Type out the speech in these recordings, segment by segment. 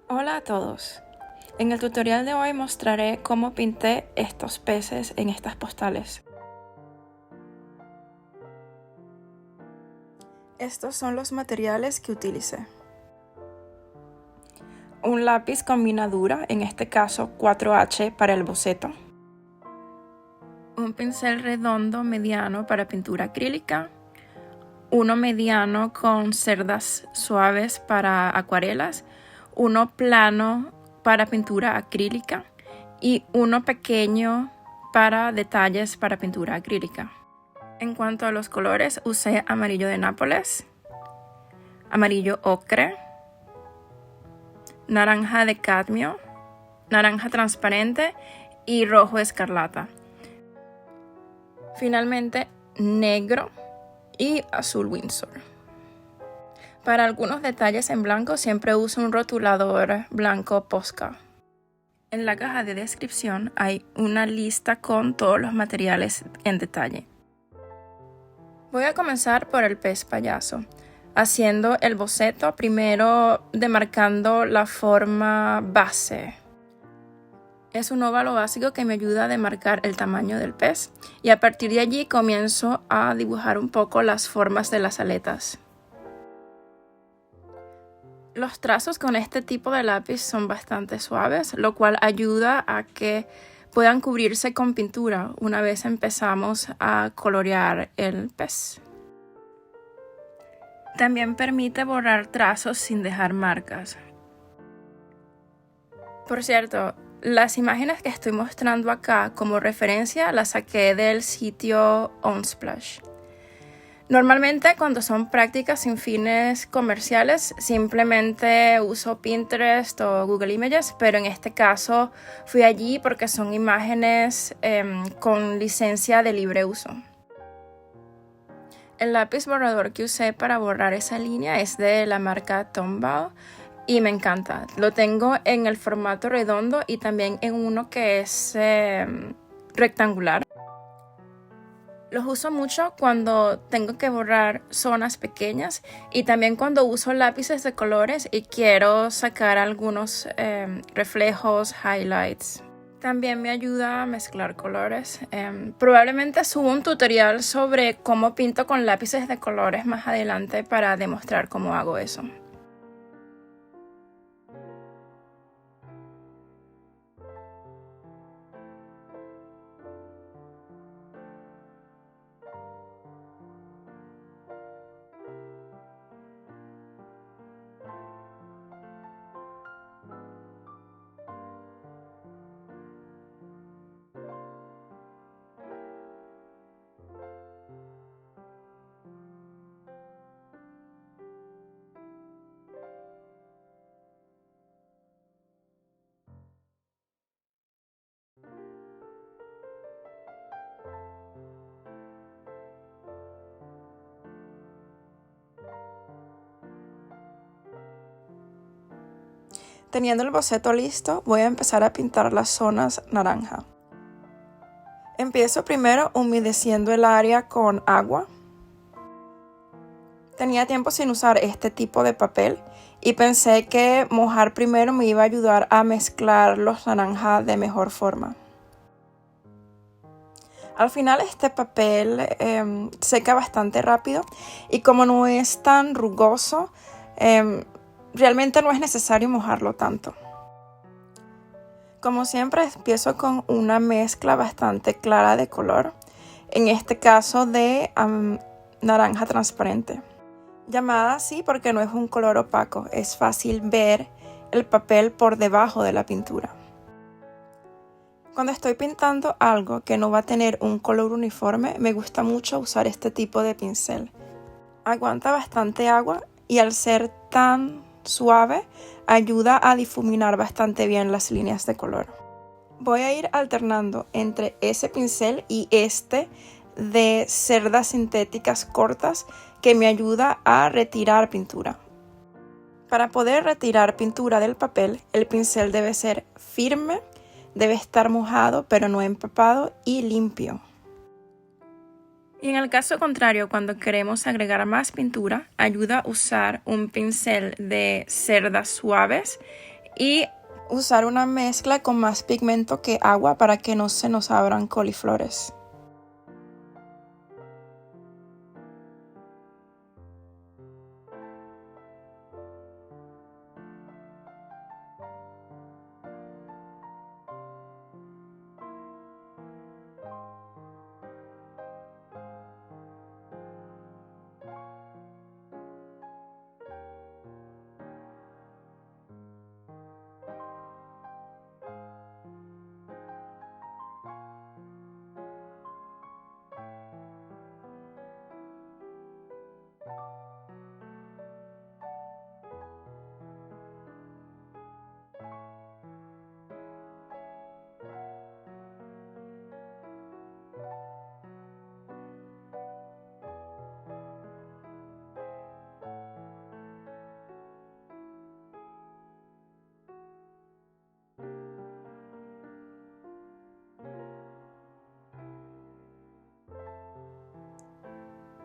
Hola a todos. En el tutorial de hoy mostraré cómo pinté estos peces en estas postales. Estos son los materiales que utilicé. Un lápiz con mina dura, en este caso 4H para el boceto. Un pincel redondo mediano para pintura acrílica. Uno mediano con cerdas suaves para acuarelas. Uno plano para pintura acrílica y uno pequeño para detalles para pintura acrílica. En cuanto a los colores, usé amarillo de Nápoles, amarillo ocre, naranja de cadmio, naranja transparente y rojo escarlata. Finalmente, negro y azul Winsor. Para algunos detalles en blanco siempre uso un rotulador blanco Posca. En la caja de descripción hay una lista con todos los materiales en detalle. Voy a comenzar por el pez payaso, haciendo el boceto primero demarcando la forma base. Es un óvalo básico que me ayuda a demarcar el tamaño del pez y a partir de allí comienzo a dibujar un poco las formas de las aletas. Los trazos con este tipo de lápiz son bastante suaves, lo cual ayuda a que puedan cubrirse con pintura una vez empezamos a colorear el pez. También permite borrar trazos sin dejar marcas. Por cierto, las imágenes que estoy mostrando acá como referencia las saqué del sitio Unsplash. Normalmente cuando son prácticas sin fines comerciales simplemente uso Pinterest o Google Images, pero en este caso fui allí porque son imágenes con licencia de libre uso. El lápiz borrador que usé para borrar esa línea es de la marca Tombow y me encanta. Lo tengo en el formato redondo y también en uno que es rectangular. Los uso mucho cuando tengo que borrar zonas pequeñas y también cuando uso lápices de colores y quiero sacar algunos reflejos, highlights. También me ayuda a mezclar colores. Probablemente subo un tutorial sobre cómo pinto con lápices de colores más adelante para demostrar cómo hago eso. Teniendo el boceto listo, voy a empezar a pintar las zonas naranja. Empiezo primero humedeciendo el área con agua. Tenía tiempo sin usar este tipo de papel y pensé que mojar primero me iba a ayudar a mezclar los naranjas de mejor forma. Al final este papel seca bastante rápido y como no es tan rugoso, realmente no es necesario mojarlo tanto. Como siempre empiezo con una mezcla bastante clara de color, en este caso de naranja transparente. Llamada así porque no es un color opaco, es fácil ver el papel por debajo de la pintura. Cuando estoy pintando algo que no va a tener un color uniforme, me gusta mucho usar este tipo de pincel. Aguanta bastante agua y al ser tan suave, ayuda a difuminar bastante bien las líneas de color. Voy a ir alternando entre ese pincel y este de cerdas sintéticas cortas que me ayuda a retirar pintura. Para poder retirar pintura del papel, el pincel debe ser firme, debe estar mojado pero no empapado y limpio. Y en el caso contrario, cuando queremos agregar más pintura, ayuda a usar un pincel de cerdas suaves y usar una mezcla con más pigmento que agua para que no se nos abran coliflores.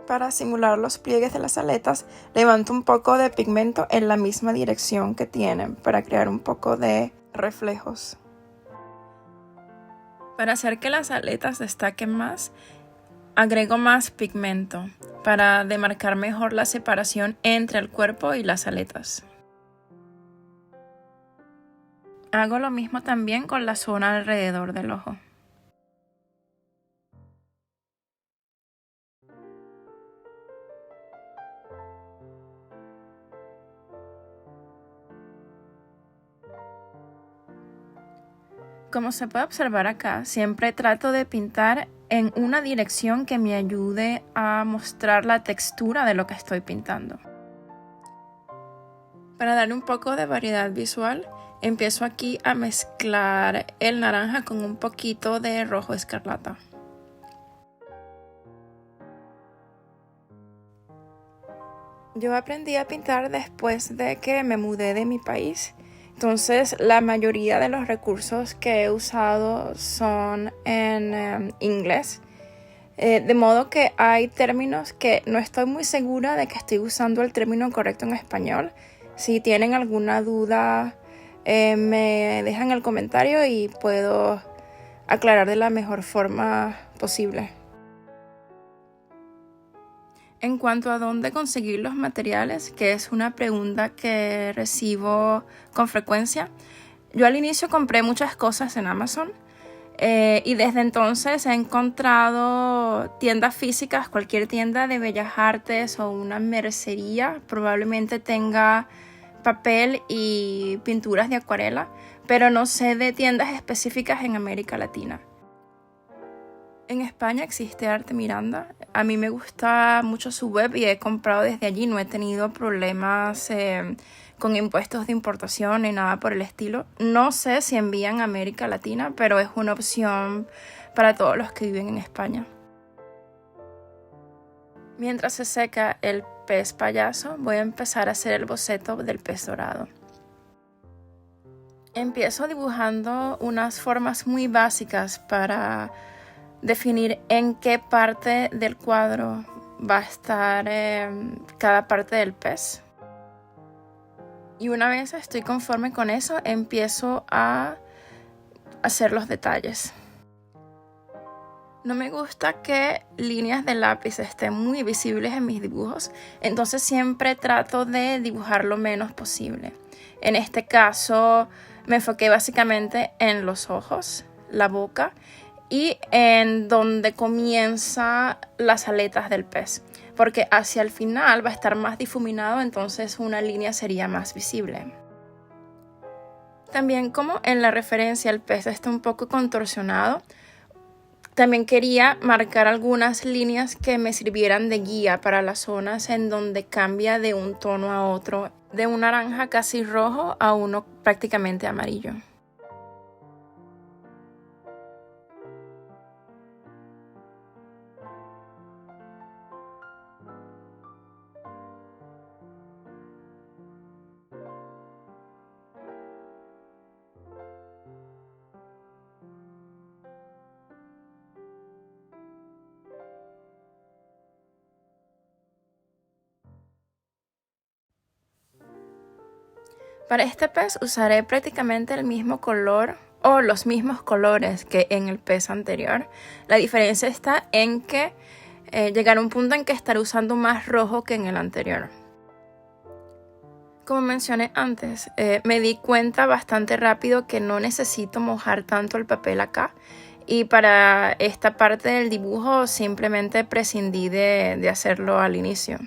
Para simular los pliegues de las aletas, levanto un poco de pigmento en la misma dirección que tienen para crear un poco de reflejos. Para hacer que las aletas destaquen más, agrego más pigmento para demarcar mejor la separación entre el cuerpo y las aletas. Hago lo mismo también con la zona alrededor del ojo. Como se puede observar acá, siempre trato de pintar en una dirección que me ayude a mostrar la textura de lo que estoy pintando. Para darle un poco de variedad visual, empiezo aquí a mezclar el naranja con un poquito de rojo escarlata. Yo aprendí a pintar después de que me mudé de mi país. Entonces, la mayoría de los recursos que he usado son en inglés. De modo que hay términos que no estoy muy segura de que estoy usando el término correcto en español. Si tienen alguna duda, me dejan el comentario y puedo aclarar de la mejor forma posible. En cuanto a dónde conseguir los materiales, que es una pregunta que recibo con frecuencia, yo al inicio compré muchas cosas en Amazon y desde entonces he encontrado tiendas físicas, cualquier tienda de bellas artes o una mercería probablemente tenga papel y pinturas de acuarela, pero no sé de tiendas específicas en América Latina. En España existe Arte Miranda. A mí me gusta mucho su web y he comprado desde allí. No he tenido problemas con impuestos de importación ni nada por el estilo. No sé si envían a América Latina, pero es una opción para todos los que viven en España. Mientras se seca el pez payaso, voy a empezar a hacer el boceto del pez dorado. Empiezo dibujando unas formas muy básicas para definir en qué parte del cuadro va a estar cada parte del pez. Y una vez estoy conforme con eso, empiezo a hacer los detalles. No me gusta que líneas de lápiz estén muy visibles en mis dibujos, entonces siempre trato de dibujar lo menos posible. En este caso me enfoqué básicamente en los ojos, la boca y en donde comienzan las aletas del pez, porque hacia el final va a estar más difuminado, entonces una línea sería más visible. También, como en la referencia el pez está un poco contorsionado, también quería marcar algunas líneas que me sirvieran de guía para las zonas en donde cambia de un tono a otro, de un naranja casi rojo a uno prácticamente amarillo. Para este pez usaré prácticamente el mismo color o los mismos colores que en el pez anterior. La diferencia está en que llegará un punto en que estaré usando más rojo que en el anterior. Como mencioné antes, me di cuenta bastante rápido que no necesito mojar tanto el papel acá. Y para esta parte del dibujo simplemente prescindí de hacerlo al inicio.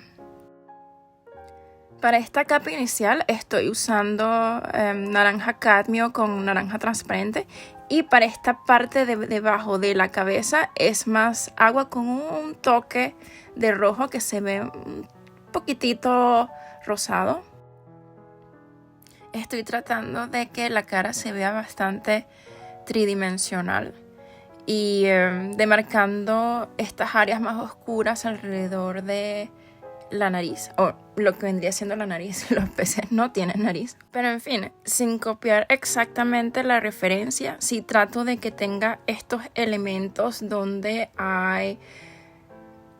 Para esta capa inicial estoy usando naranja cadmio con naranja transparente. Y para esta parte de debajo de la cabeza es más agua con un toque de rojo que se ve un poquitito rosado. Estoy tratando de que la cara se vea bastante tridimensional y demarcando estas áreas más oscuras alrededor de la nariz, o lo que vendría siendo la nariz. Los peces no tienen nariz, pero en fin, sin copiar exactamente la referencia, sí trato de que tenga estos elementos donde hay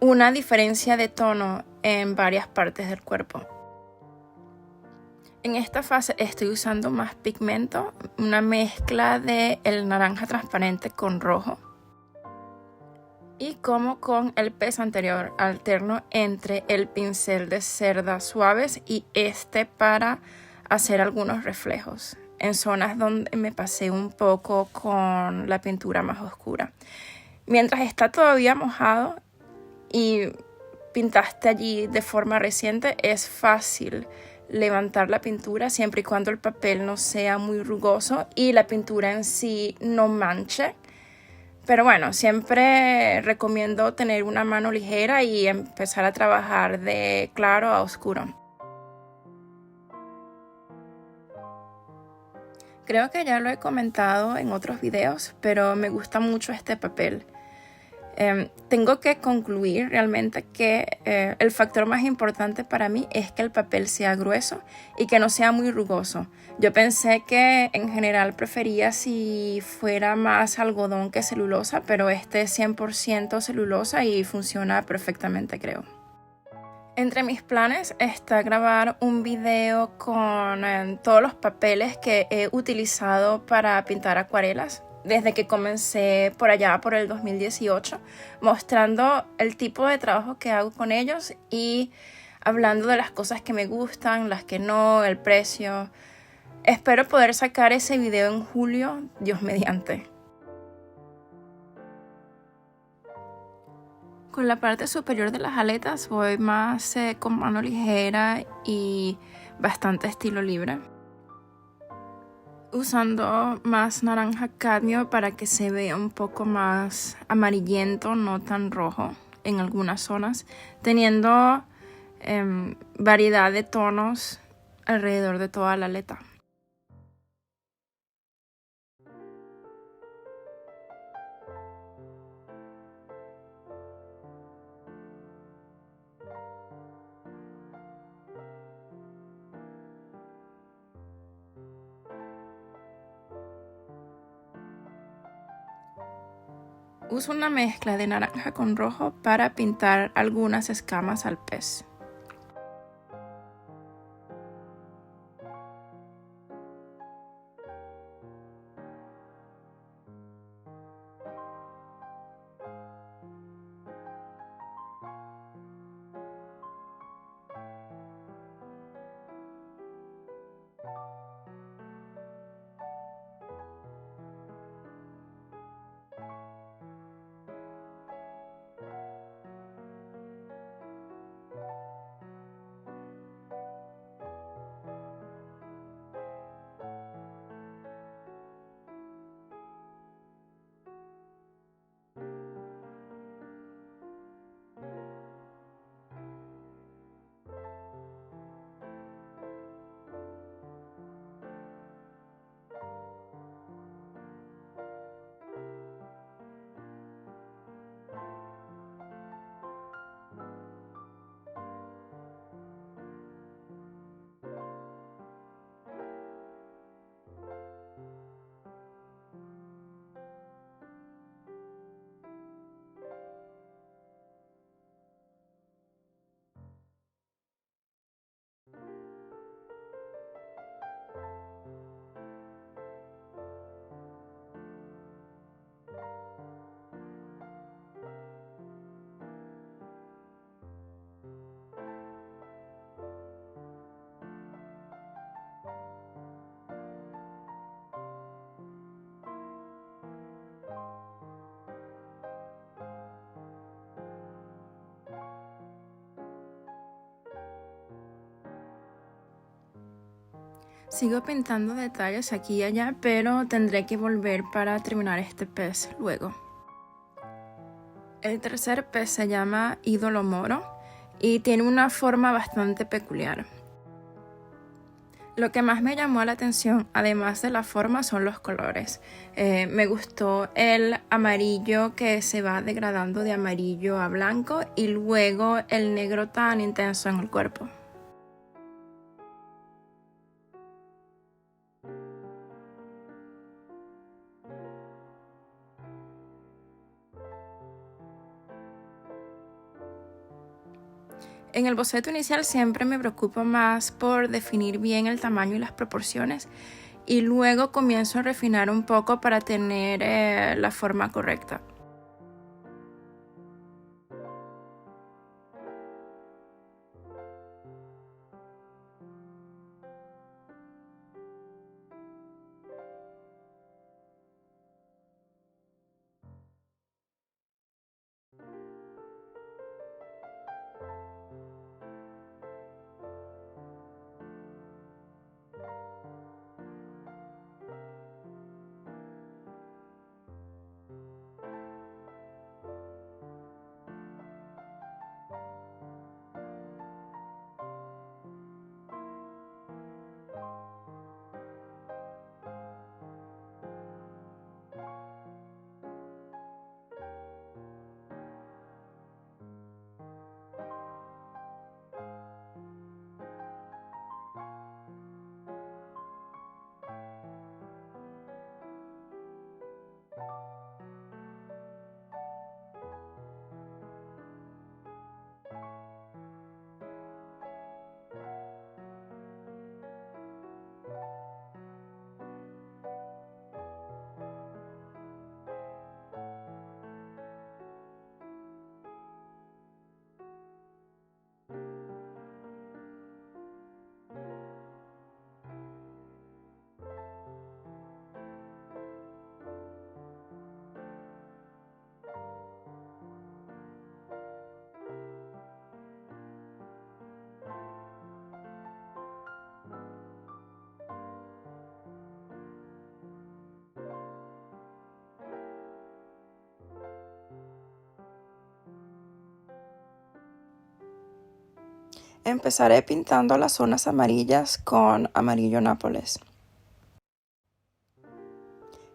una diferencia de tono en varias partes del cuerpo. En esta fase estoy usando más pigmento, una mezcla de el naranja transparente con rojo. Y como con el pez anterior, alterno entre el pincel de cerdas suaves y este para hacer algunos reflejos en zonas donde me pasé un poco con la pintura más oscura. Mientras está todavía mojado y pintaste allí de forma reciente, es fácil levantar la pintura siempre y cuando el papel no sea muy rugoso y la pintura en sí no manche. Pero bueno, siempre recomiendo tener una mano ligera y empezar a trabajar de claro a oscuro. Creo que ya lo he comentado en otros videos, pero me gusta mucho este papel. Tengo que concluir realmente que el factor más importante para mí es que el papel sea grueso y que no sea muy rugoso. Yo pensé que en general prefería si fuera más algodón que celulosa, pero este es 100% celulosa y funciona perfectamente, creo. Entre mis planes está grabar un video con todos los papeles que he utilizado para pintar acuarelas desde que comencé por allá por el 2018, mostrando el tipo de trabajo que hago con ellos y hablando de las cosas que me gustan, las que no, el precio. Espero poder sacar ese video en julio, Dios mediante. Con la parte superior de las aletas voy más con mano ligera y bastante estilo libre, usando más naranja cadmio para que se vea un poco más amarillento, no tan rojo en algunas zonas, teniendo variedad de tonos alrededor de toda la aleta. Uso una mezcla de naranja con rojo para pintar algunas escamas al pez. Sigo pintando detalles aquí y allá, pero tendré que volver para terminar este pez luego. El tercer pez se llama ídolo moro y tiene una forma bastante peculiar. Lo que más me llamó la atención, además de la forma, son los colores. Me gustó el amarillo que se va degradando de amarillo a blanco y luego el negro tan intenso en el cuerpo. En el boceto inicial siempre me preocupo más por definir bien el tamaño y las proporciones y luego comienzo a refinar un poco para tener la forma correcta. Empezaré pintando las zonas amarillas con amarillo Nápoles.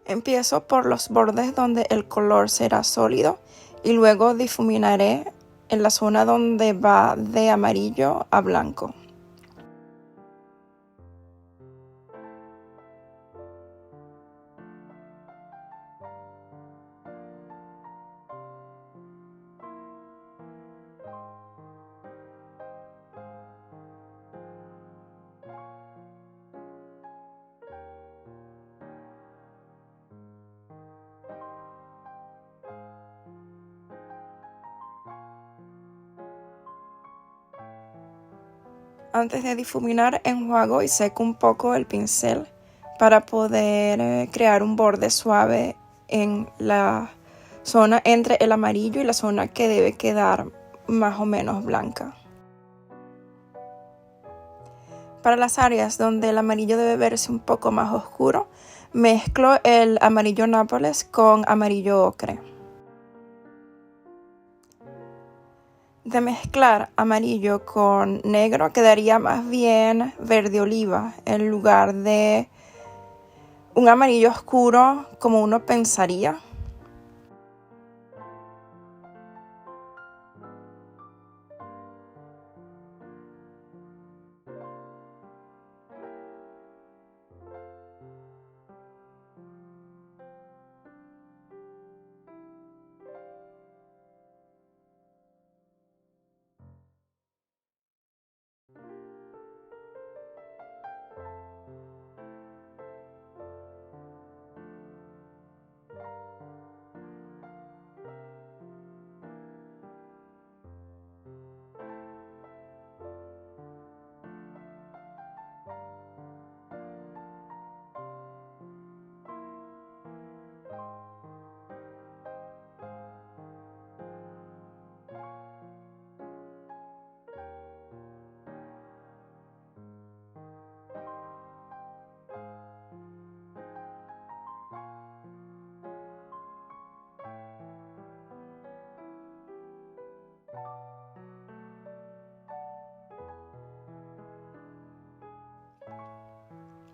Empiezo por los bordes donde el color será sólido y luego difuminaré en la zona donde va de amarillo a blanco. Antes de difuminar, enjuago y seco un poco el pincel para poder crear un borde suave en la zona entre el amarillo y la zona que debe quedar más o menos blanca. Para las áreas donde el amarillo debe verse un poco más oscuro, mezclo el amarillo Nápoles con amarillo ocre. De mezclar amarillo con negro quedaría más bien verde oliva en lugar de un amarillo oscuro como uno pensaría.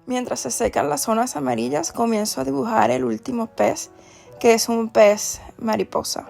Mientras se secan las zonas amarillas, comienzo a dibujar el último pez, que es un pez mariposa.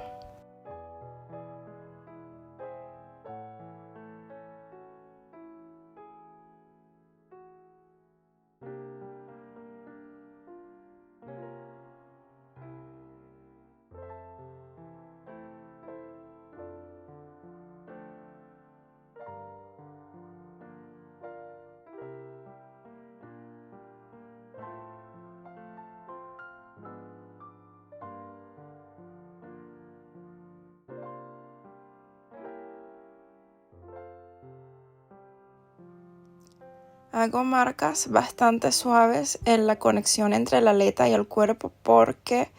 Hago marcas bastante suaves en la conexión entre la aleta y el cuerpo porque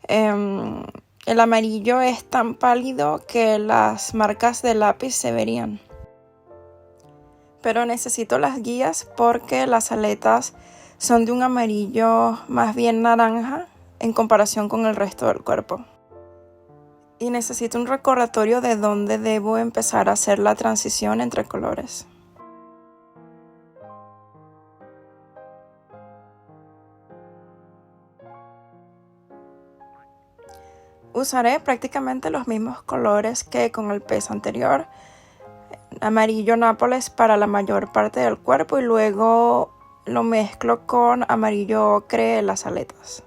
el amarillo es tan pálido que las marcas de lápiz se verían. Pero necesito las guías porque las aletas son de un amarillo más bien naranja en comparación con el resto del cuerpo. Y necesito un recordatorio de dónde debo empezar a hacer la transición entre colores. Usaré prácticamente los mismos colores que con el pez anterior. Amarillo Nápoles para la mayor parte del cuerpo y luego lo mezclo con amarillo ocre en las aletas.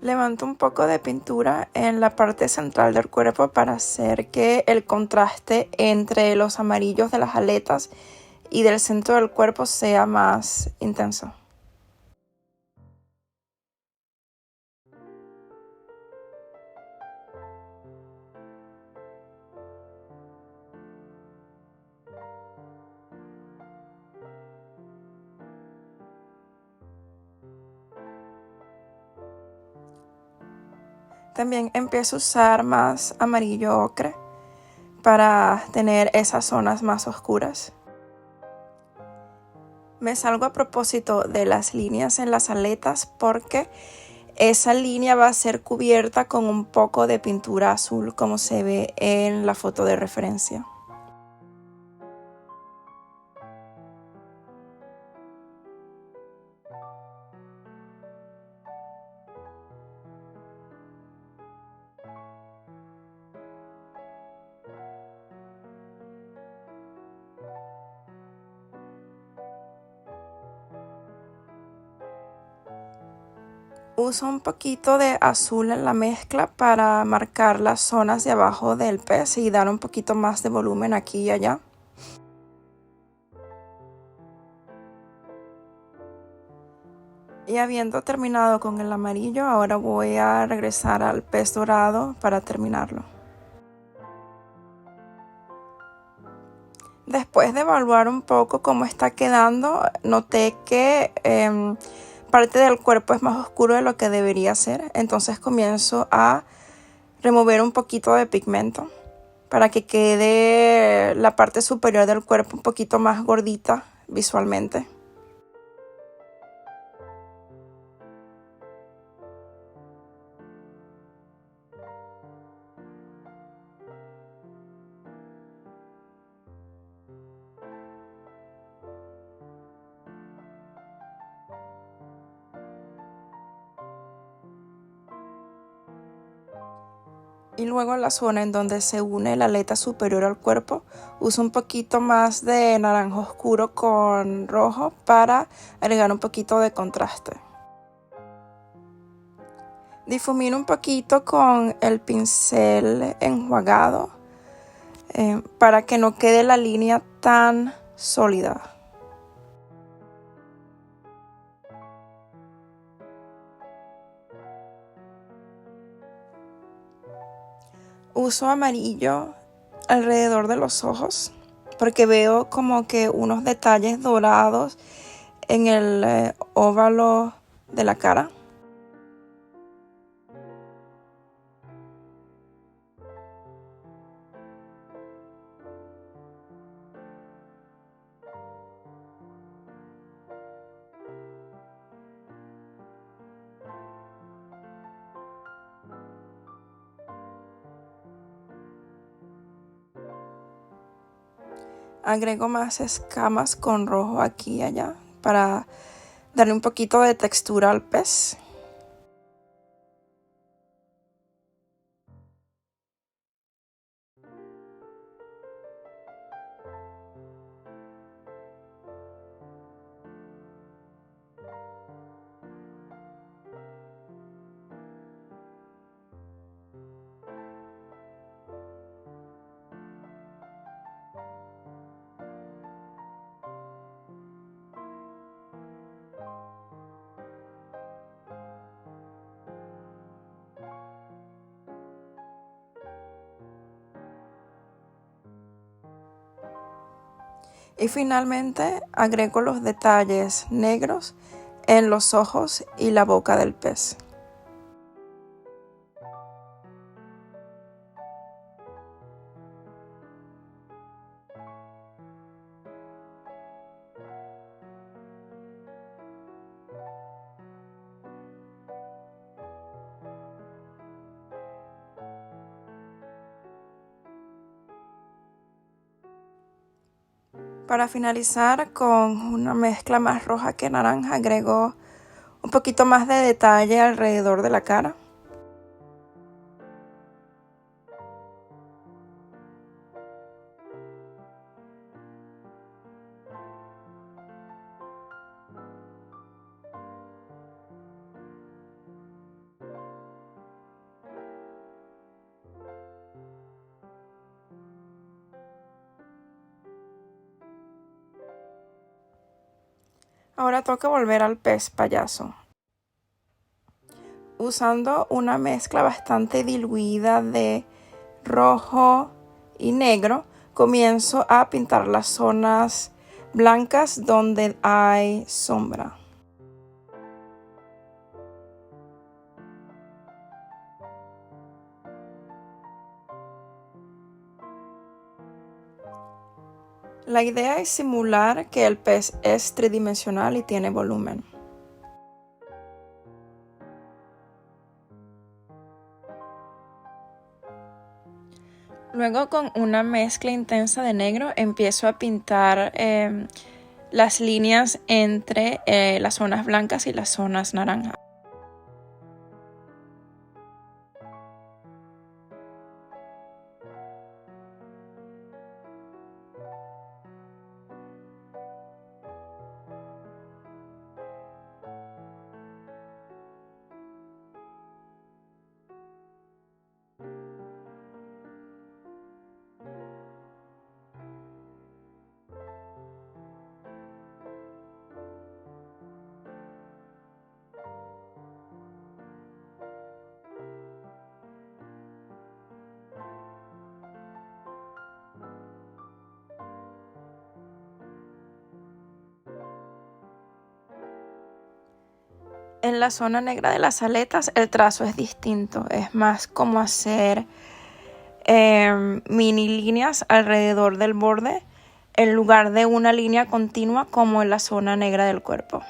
Levanto un poco de pintura en la parte central del cuerpo para hacer que el contraste entre los amarillos de las aletas y del centro del cuerpo sea más intenso. También empiezo a usar más amarillo ocre para tener esas zonas más oscuras. Me salgo a propósito de las líneas en las aletas porque esa línea va a ser cubierta con un poco de pintura azul, como se ve en la foto de referencia. Uso un poquito de azul en la mezcla para marcar las zonas de abajo del pez y dar un poquito más de volumen aquí y allá. Y habiendo terminado con el amarillo, ahora voy a regresar al pez dorado para terminarlo. Después de evaluar un poco cómo está quedando, noté que parte del cuerpo es más oscuro de lo que debería ser. Entonces comienzo a remover un poquito de pigmento para que quede la parte superior del cuerpo un poquito más gordita visualmente. Y luego en la zona en donde se une la aleta superior al cuerpo, uso un poquito más de naranja oscuro con rojo para agregar un poquito de contraste. Difumino un poquito con el pincel enjuagado para que no quede la línea tan sólida. Uso amarillo alrededor de los ojos porque veo como que unos detalles dorados en el óvalo de la cara. Agrego más escamas con rojo aquí y allá para darle un poquito de textura al pez. Y finalmente agrego los detalles negros en los ojos y la boca del pez. Para finalizar, con una mezcla más roja que naranja, agrego un poquito más de detalle alrededor de la cara. Ahora toca volver al pez payaso. Usando una mezcla bastante diluida de rojo y negro, comienzo a pintar las zonas blancas donde hay sombra. La idea es simular que el pez es tridimensional y tiene volumen. Luego, con una mezcla intensa de negro, empiezo a pintar las líneas entre las zonas blancas y las zonas naranjas. En la zona negra de las aletas el trazo es distinto, es más como hacer mini líneas alrededor del borde en lugar de una línea continua como en la zona negra del cuerpo.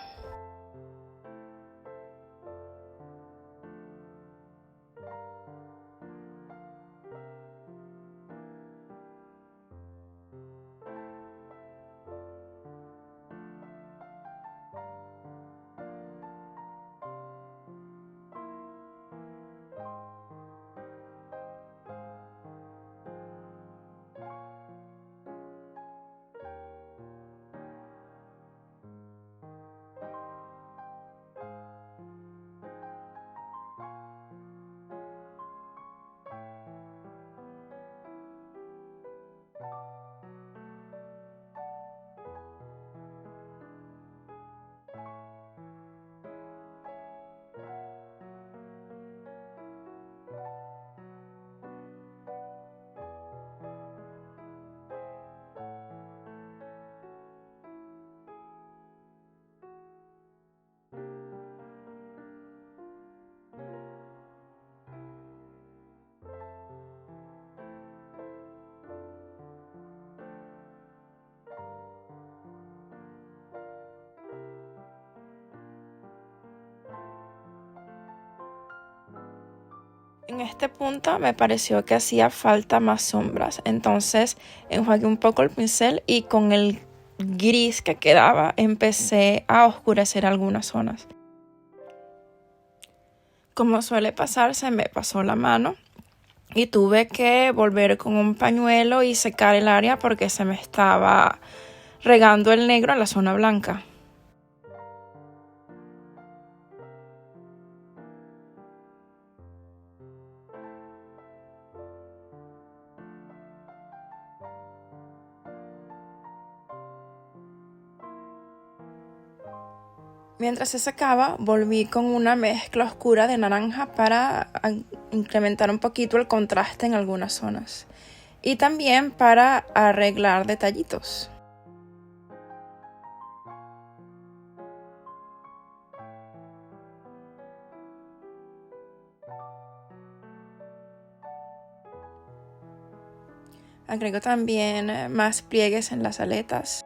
En este punto me pareció que hacía falta más sombras, entonces enjuagué un poco el pincel y con el gris que quedaba empecé a oscurecer algunas zonas. Como suele pasar, se me pasó la mano y tuve que volver con un pañuelo y secar el área porque se me estaba regando el negro en la zona blanca. Mientras se secaba, volví con una mezcla oscura de naranja para incrementar un poquito el contraste en algunas zonas y también para arreglar detallitos. Agrego también más pliegues en las aletas.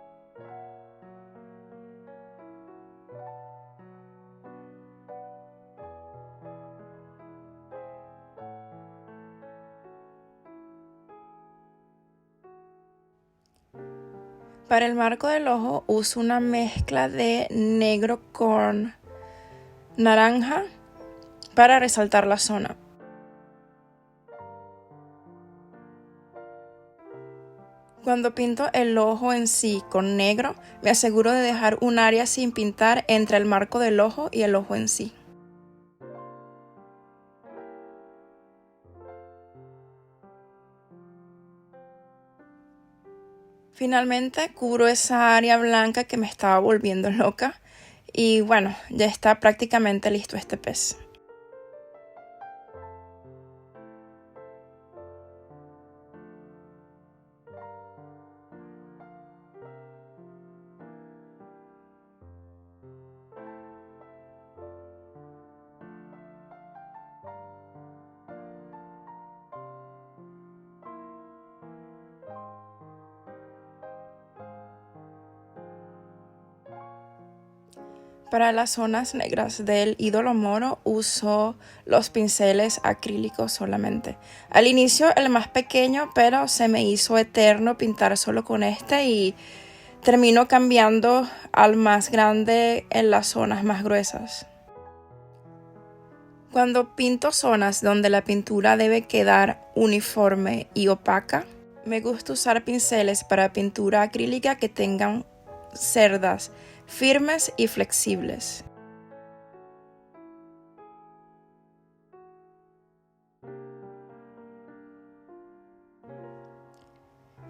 Para el marco del ojo uso una mezcla de negro con naranja para resaltar la zona. Cuando pinto el ojo en sí con negro, me aseguro de dejar un área sin pintar entre el marco del ojo y el ojo en sí. Finalmente cubro esa área blanca que me estaba volviendo loca y bueno, ya está prácticamente listo este pez. Para las zonas negras del ídolo moro uso los pinceles acrílicos solamente. Al inicio el más pequeño, pero se me hizo eterno pintar solo con este y termino cambiando al más grande en las zonas más gruesas. Cuando pinto zonas donde la pintura debe quedar uniforme y opaca, me gusta usar pinceles para pintura acrílica que tengan cerdas firmes y flexibles.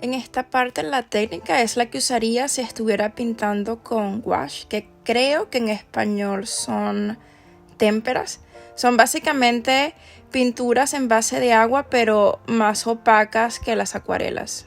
En esta parte la técnica es la que usaría si estuviera pintando con gouache, que creo que en español son témperas. Son básicamente pinturas en base de agua, pero más opacas que las acuarelas.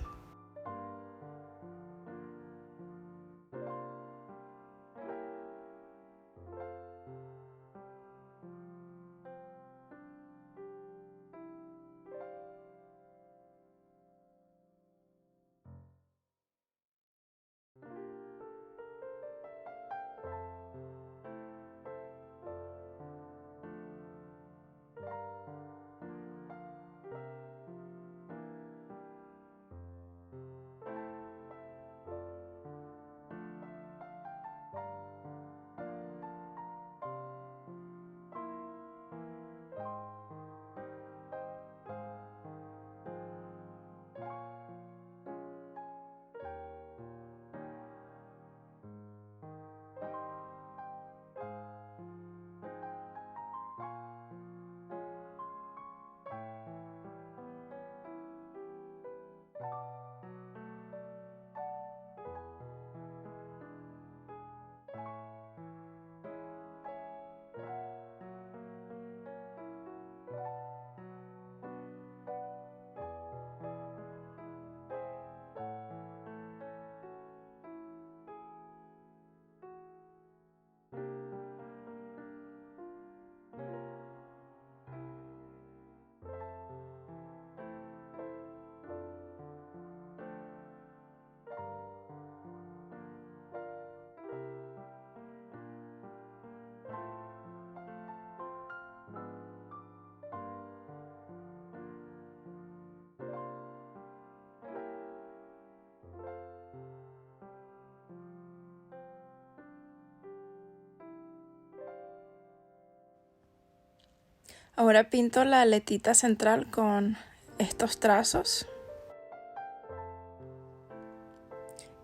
Ahora pinto la aletita central con estos trazos.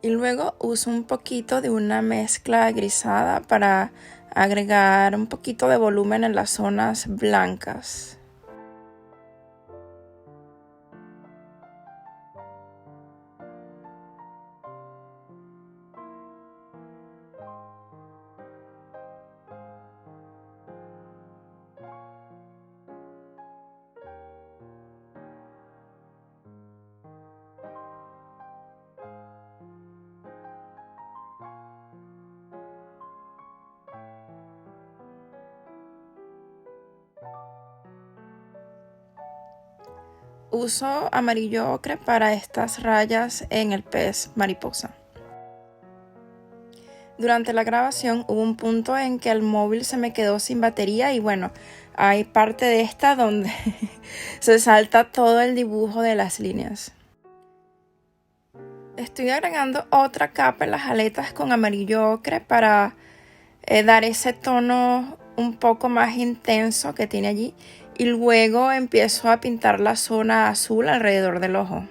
Y luego uso un poquito de una mezcla grisada para agregar un poquito de volumen en las zonas blancas. Uso amarillo ocre para estas rayas en el pez mariposa. Durante la grabación hubo un punto en que el móvil se me quedó sin batería y bueno, hay parte de esta donde se salta todo el dibujo de las líneas. Estoy agregando otra capa en las aletas con amarillo ocre para dar ese tono un poco más intenso que tiene allí y luego empiezo a pintar la zona azul alrededor del ojo.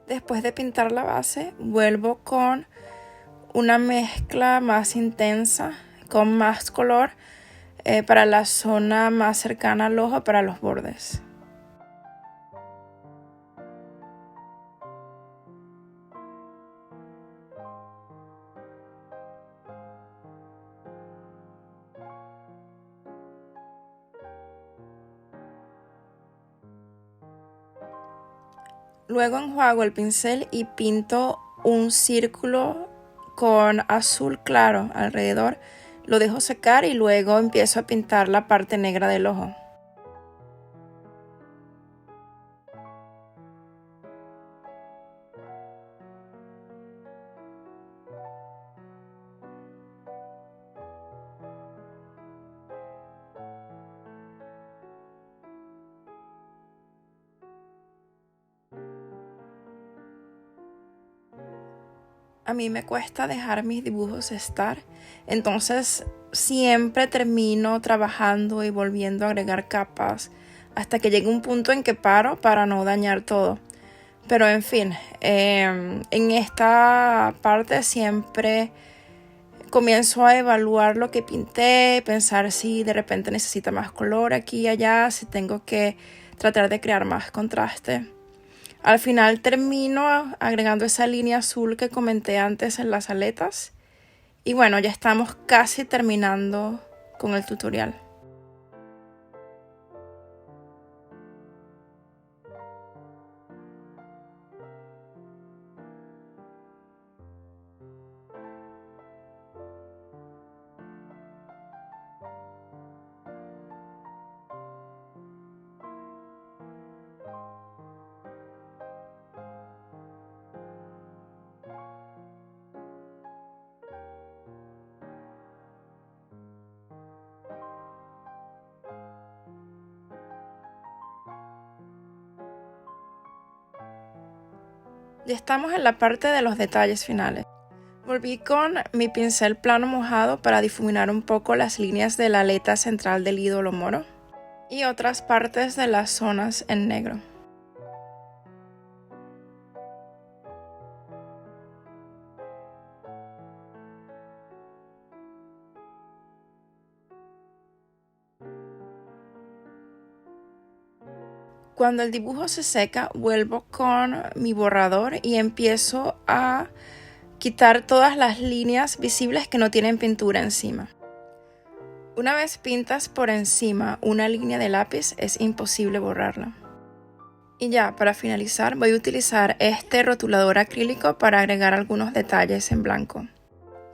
Después de pintar la base, vuelvo con una mezcla más intensa, con más color, para la zona más cercana al ojo, para los bordes. Luego enjuago el pincel y pinto un círculo con azul claro alrededor. Lo dejo secar y luego empiezo a pintar la parte negra del ojo. A mí me cuesta dejar mis dibujos estar, entonces siempre termino trabajando y volviendo a agregar capas hasta que llegue un punto en que paro para no dañar todo. Pero en fin, en esta parte siempre comienzo a evaluar lo que pinté, pensar si de repente necesita más color aquí y allá, si tengo que tratar de crear más contraste. Al final termino agregando esa línea azul que comenté antes en las aletas. Y bueno, ya estamos casi terminando con el tutorial. Ya estamos en la parte de los detalles finales. Volví con mi pincel plano mojado para difuminar un poco las líneas de la aleta central del ídolo moro y otras partes de las zonas en negro. Cuando el dibujo se seca, vuelvo con mi borrador y empiezo a quitar todas las líneas visibles que no tienen pintura encima. Una vez pintas por encima una línea de lápiz, es imposible borrarla. Y ya, para finalizar, voy a utilizar este rotulador acrílico para agregar algunos detalles en blanco.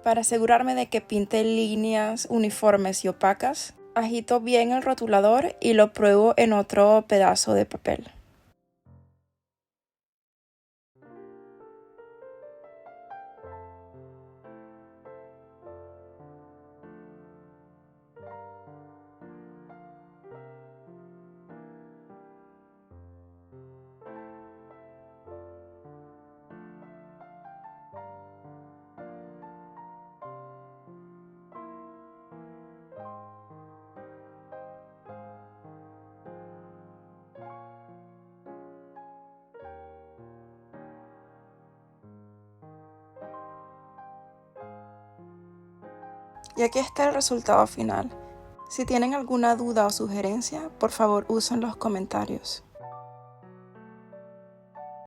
Para asegurarme de que pinte líneas uniformes y opacas, agito bien el rotulador y lo pruebo en otro pedazo de papel. Y aquí está el resultado final. Si tienen alguna duda o sugerencia, por favor usen los comentarios.